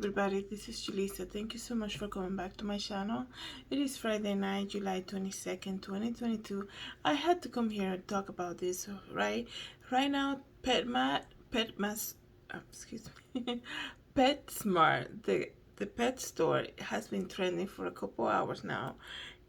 everybody, this is Julissa. Thank you so much for coming back to my channel. It is Friday night, July 22nd, 2022. I had to come here and talk about this, right? Right now, excuse me, PetSmart, the pet store has been trending for a couple hours now.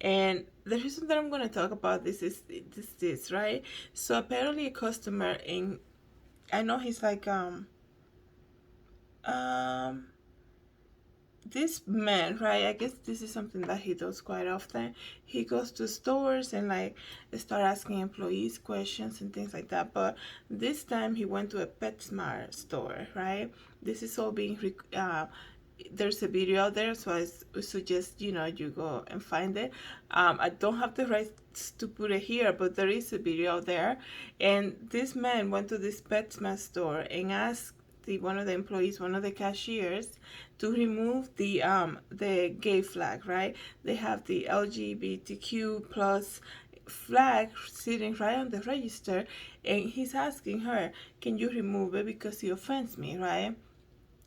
And the reason that I'm going to talk about this is this, right? So apparently a customer in, I know he's like, um, this man, right? I guess this is something that he does quite often. He goes to stores and like start asking employees questions and things like that. But this time he went to a PetSmart store, right? This is all being there's a video out there, so I suggest you go and find it. I don't have the rights to put it here, but there is a video out there, and this man went to this PetSmart store and asked one of the employees, one of the cashiers, to remove the gay flag, right? They have the LGBTQ plus flag sitting right on the register, and he's asking her, can you remove it because he offends me, right?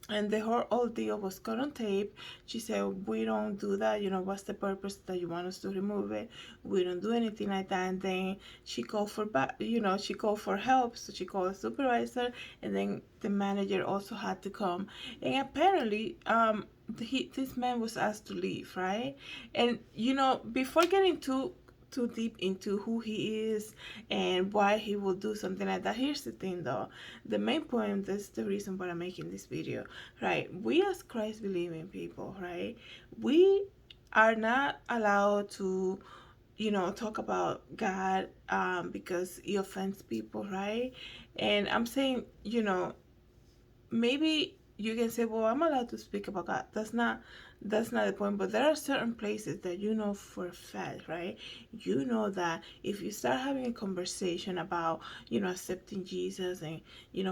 And the whole deal was caught on tape. She said, we don't do that. What's the purpose that you want us to remove it? We don't do anything like that. And then she called for she called for help. So she called a supervisor, and then the manager also had to come. And apparently, this man was asked to leave, right? And before getting too deep into who he is and why he will do something like that, here's the thing though. The main point, that's the reason why I'm making this video, right? We as Christ believing people, right, we are not allowed to talk about God because he offends people, right? And I'm saying, maybe you can say, well, I'm allowed to speak about God. That's not the point. But there are certain places that for a fact, right? That if you start having a conversation about accepting Jesus and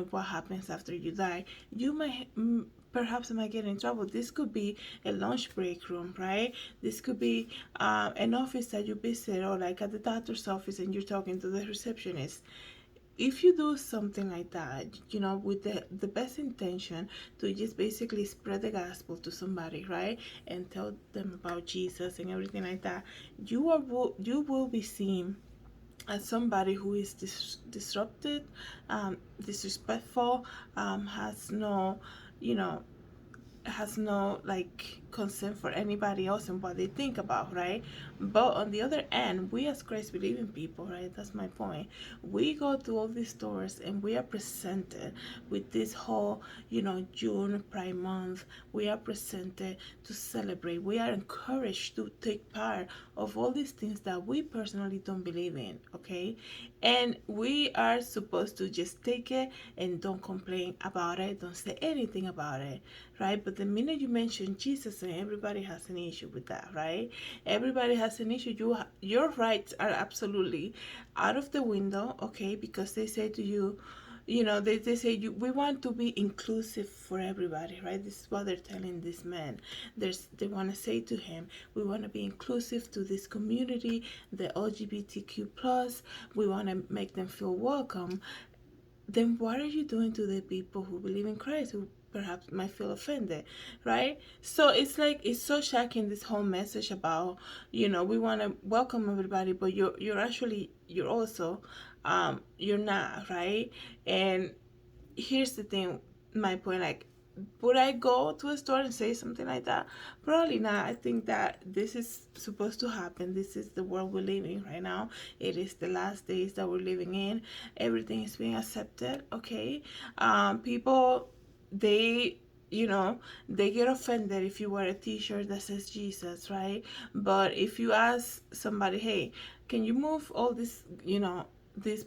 what happens after you die, you might perhaps might get in trouble. This could be a lunch break room, right? This could be an office that you visit, or like at the doctor's office and you're talking to the receptionist. If you do something like that, with the best intention to just basically spread the gospel to somebody, right, and tell them about Jesus and everything like that, you will be seen as somebody who is disrupted, disrespectful, has no, you know, like concern for anybody else and what they think about, right? But on the other end, we as Christ believing people, right, that's my point, we go to all these stores and we are presented with this whole June Pride Month. We are presented to celebrate, we are encouraged to take part of all these things that we personally don't believe in, okay? And we are supposed to just take it and don't complain about it, don't say anything about it, right? But the minute you mention Jesus, and everybody has an issue with that, right? Everybody has an issue. Your rights are absolutely out of the window, okay? Because they say to you, they say we want to be inclusive for everybody, right? This is what they're telling this man. They want to say to him, we want to be inclusive to this community, the LGBTQ plus. We want to make them feel welcome. Then what are you doing to the people who believe in Christ, who perhaps might feel offended, right? So it's like, it's so shocking, this whole message about we want to welcome everybody, but you're also you're not, right? And here's the thing, my point, like, would I go to a store and say something like that? Probably not. I think that this is supposed to happen. This is the world we're living right now. It is the last days that we're living in. Everything is being accepted, okay? People, they they get offended if you wear a t-shirt that says Jesus, right? But if you ask somebody, hey, can you move all this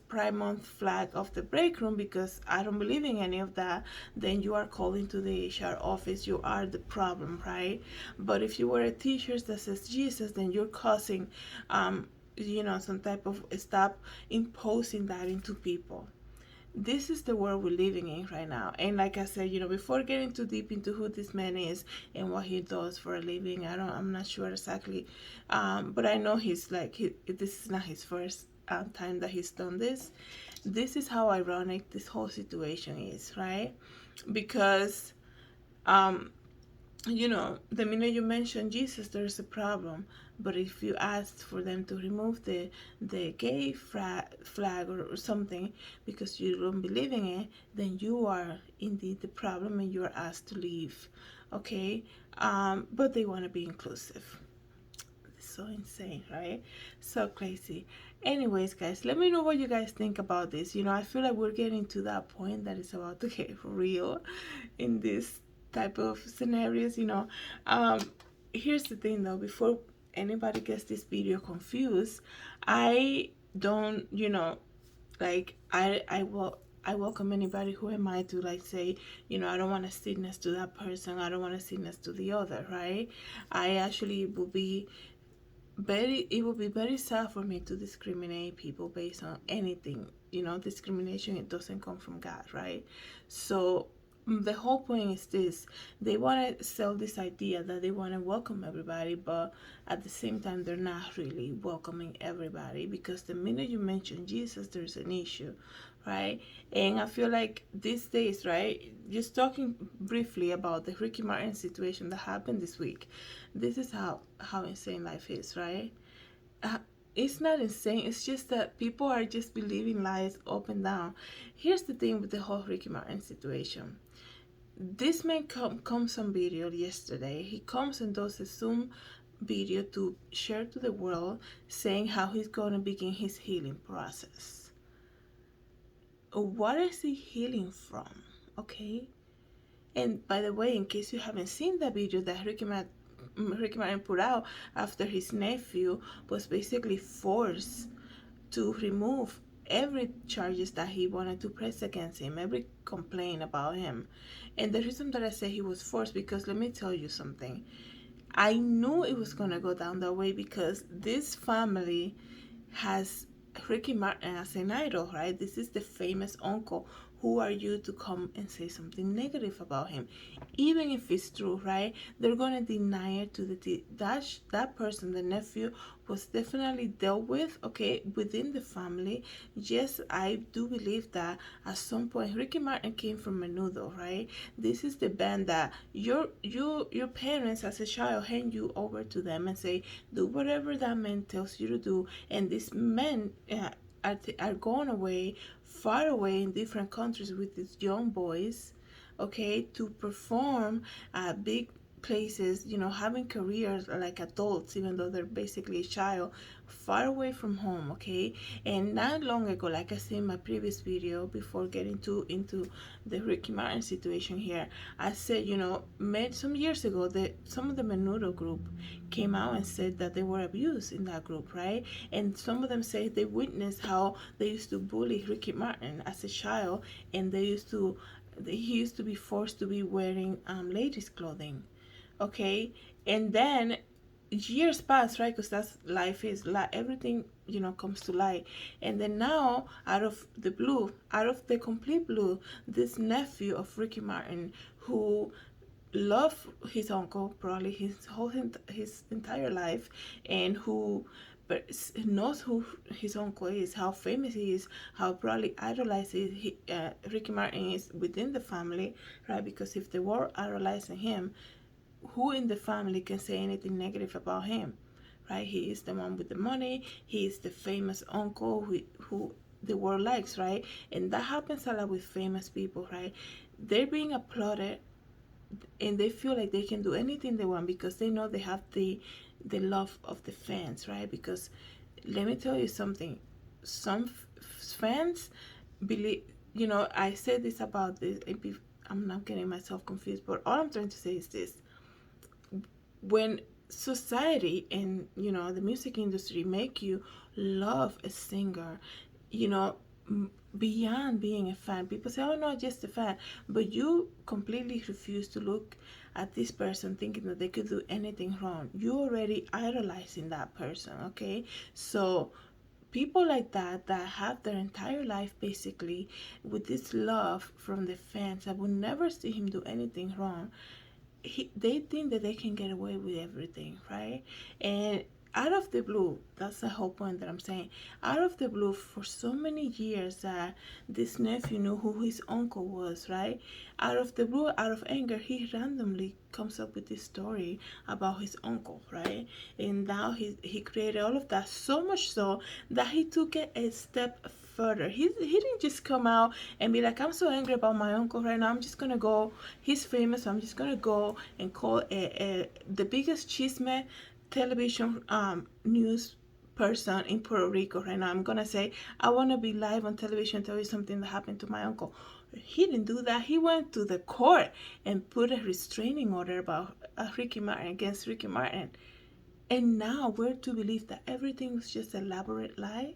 Pride Month flag off the break room because I don't believe in any of that, then you are calling to the HR office. You are the problem, right? But if you wear a t-shirt that says Jesus, then you're causing some type of, stop imposing that into people. This is the world we're living in right now. And like I said, before getting too deep into who this man is and what he does for a living, I'm not sure exactly, but I know this is not his first time that he's done this. This is how ironic this whole situation is, right? Because the minute you mention Jesus, there's a problem. But if you ask for them to remove the gay flag or something because you don't believe in it, then you are indeed the problem and you are asked to leave. Okay? But they want to be inclusive. It's so insane, right? So crazy. Anyways, guys, let me know what you guys think about this. I feel like we're getting to that point that it's about to get real in this type of scenarios. um Here's the thing though, before anybody gets this video confused, I don't, like, I welcome anybody. Who am I to, like, say, I don't want to sit next to that person, I don't want to sit next to the other, right? I actually will be it would be very sad for me to discriminate people based on anything. Discrimination, it doesn't come from God, right? So the whole point is this: they want to sell this idea that they want to welcome everybody, but at the same time they're not really welcoming everybody, because the minute you mention Jesus, there's an issue, right? And I feel like these days, right, just talking briefly about the Ricky Martin situation that happened this week, this is how insane life is, right? uh, it's not insane, it's just that people are just believing lies up and down. Here's the thing with the whole Ricky Martin situation. This man comes on video yesterday. He comes and does a Zoom video to share to the world, saying how he's going to begin his healing process. What is he healing from? Okay. And by the way, in case you haven't seen the video that Ricky Martin put out after his nephew was basically forced to remove every charges that he wanted to press against him, every complaint about him. And the reason that I say he was forced, because let me tell you something. I knew it was gonna go down that way, because this family has Ricky Martin as an idol, right? This is the famous uncle. Who are you to come and say something negative about him? Even if it's true, right? They're gonna deny it to that person, the nephew, was definitely dealt with, okay, within the family. Yes, I do believe that at some point Ricky Martin came from Menudo, right? This is the band that your parents as a child hand you over to them and say, do whatever that man tells you to do. And these men are going away, far away in different countries with these young boys, okay, to perform at big places, having careers like adults, even though they're basically a child, far away from home, okay? And not long ago, like I said in my previous video, before getting into the Ricky Martin situation here, I said, some years ago, that some of the Menudo group came out and said that they were abused in that group, right? And some of them say they witnessed how they used to bully Ricky Martin as a child, and he used to be forced to be wearing ladies' clothing, okay? And then years pass, right? Because that's life is like everything, comes to light. And then now, out of the blue, out of the complete blue, this nephew of Ricky Martin, who loved his uncle probably his entire life, and who but knows who his uncle is, how famous he is, how probably idolized Ricky Martin is within the family, right? Because if they were idolizing him, who in the family can say anything negative about him, right? He is the one with the money. He is the famous uncle who the world likes, right? And that happens a lot with famous people, right? They're being applauded, and they feel like they can do anything they want because they know they have the love of the fans, right? Because let me tell you something, some fans believe, I said this about this, I'm not getting myself confused, but all I'm trying to say is this: when society and the music industry make you love a singer, you know beyond being a fan, people say, oh no, just a fan, but you completely refuse to look at this person thinking that they could do anything wrong. You already idolizing that person, okay? So people like that have their entire life basically with this love from the fans, that will never see him do anything wrong, they think that they can get away with everything, right? And out of the blue, that's the whole point that I'm saying. Out of the blue, for so many years that this nephew knew who his uncle was, right? Out of the blue, out of anger, he randomly comes up with this story about his uncle, right? And now he created all of that, so much so that he took it a step further. He didn't just come out and be like, I'm so angry about my uncle right now, I'm just gonna go, he's famous, so I'm just gonna go and call the biggest chisme television news person in Puerto Rico right now. I'm gonna say, I want to be live on television, tell you something that happened to my uncle. He didn't do that. He went to the court and put a restraining order about Ricky Martin, against Ricky Martin. And now we're to believe that everything was just an elaborate lie.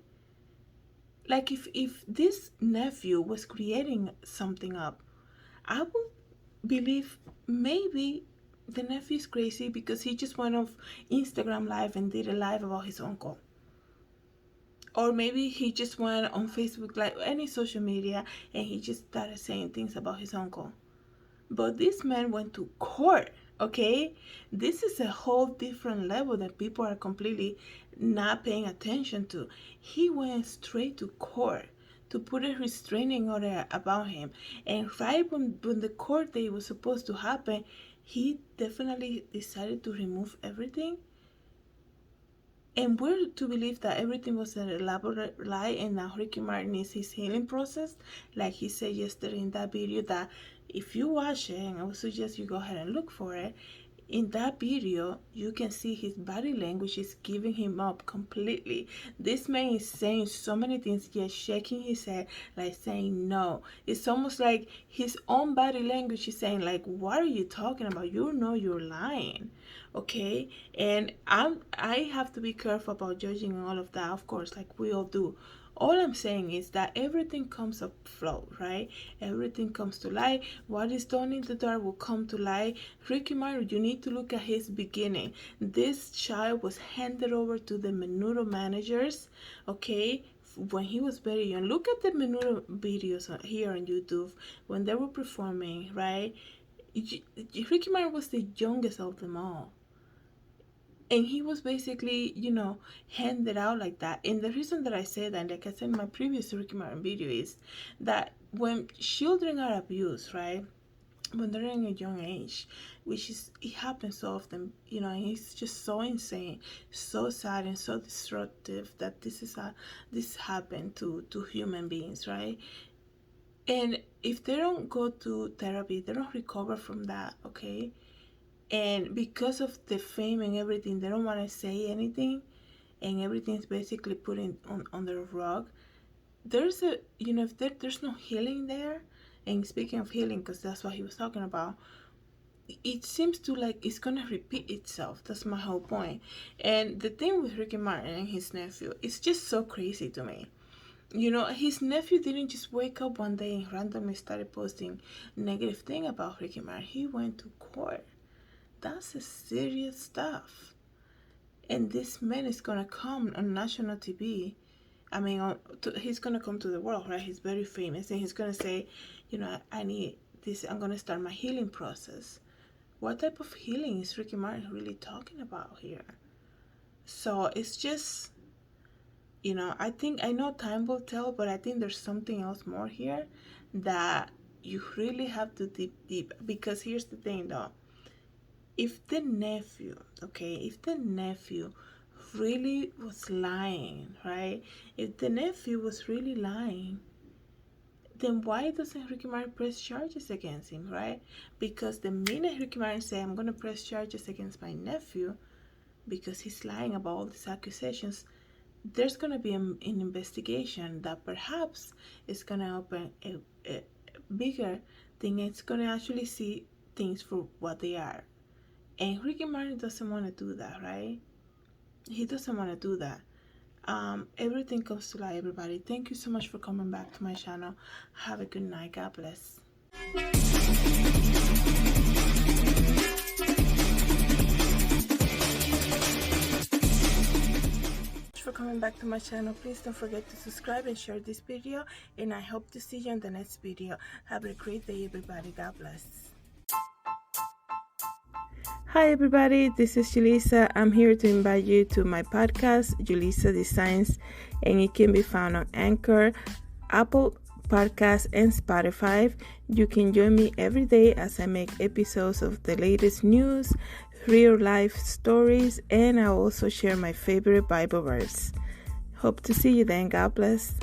Like, if this nephew was creating something up, I would believe maybe the nephew's crazy because he just went off Instagram live and did a live about his uncle. Or maybe he just went on Facebook, like any social media, and he just started saying things about his uncle. But this man went to court, okay? This is a whole different level that people are completely not paying attention to. He went straight to court to put a restraining order about him. And right when the court day was supposed to happen, he definitely decided to remove everything. And we're to believe that everything was an elaborate lie, and now Ricky Martin is his healing process. Like he said yesterday in that video, that if you watch it, and I would suggest you go ahead and look for it, in that video you can see his body language is giving him up completely. This man is saying so many things, yet shaking his head, like saying no. It's almost like his own body language is saying, like, what are you talking about? You know you're lying. Okay? And I have to be careful about judging all of that, of course, like we all do. All I'm saying is that everything comes up flow, right? Everything comes to light. What is done in the dark will come to light. Ricky Martin, you need to look at his beginning. This child was handed over to the Menudo managers, okay, when he was very young. Look at the Menudo videos here on YouTube when they were performing, right? Ricky Martin was the youngest of them all, and he was basically, handed out like that. And the reason that I say that, like I said in my previous Ricky Martin video, is that when children are abused, right, when they're in a young age, which is, it happens so often, and it's just so insane, so sad, and so destructive that this happened to human beings, right? And if they don't go to therapy, they don't recover from that, okay? And because of the fame and everything, they don't want to say anything, and everything's basically put on the rug. There's if there's no healing there. And speaking of healing, because that's what he was talking about, it seems to like it's gonna repeat itself. That's my whole point. And the thing with Ricky Martin and his nephew, it's just so crazy to me. His nephew didn't just wake up one day and randomly started posting negative thing about Ricky Martin. He went to court. That's a serious stuff. And this man is gonna come on national TV. I mean, he's gonna come to the world, right? He's very famous, and he's gonna say, I need this. I'm gonna start my healing process. What type of healing is Ricky Martin really talking about here? So it's just, I know time will tell, but I think there's something else more here that you really have to deep. Because here's the thing, though. If the nephew really was lying, right? If the nephew was really lying, then why doesn't Ricky Martin press charges against him, right? Because the minute Ricky Martin say, I'm going to press charges against my nephew because he's lying about all these accusations, there's going to be an investigation that perhaps is going to open a bigger thing. It's going to actually see things for what they are. And Ricky Martin doesn't want to do that, right? He doesn't want to do that. Everything comes to light, everybody. Thank you so much for coming back to my channel. Have a good night. God bless. For coming back to my channel, please don't forget to subscribe and share this video, and I hope to see you in the next video. Have a great day, everybody. God bless. Hi everybody, this is Julissa. I'm here to invite you to my podcast, JulissaDesigns, and it can be found on Anchor, Apple Podcasts, and Spotify. You can join me every day as I make episodes of the latest news, real life stories, and I also share my favorite Bible verse. Hope to see you then. God bless.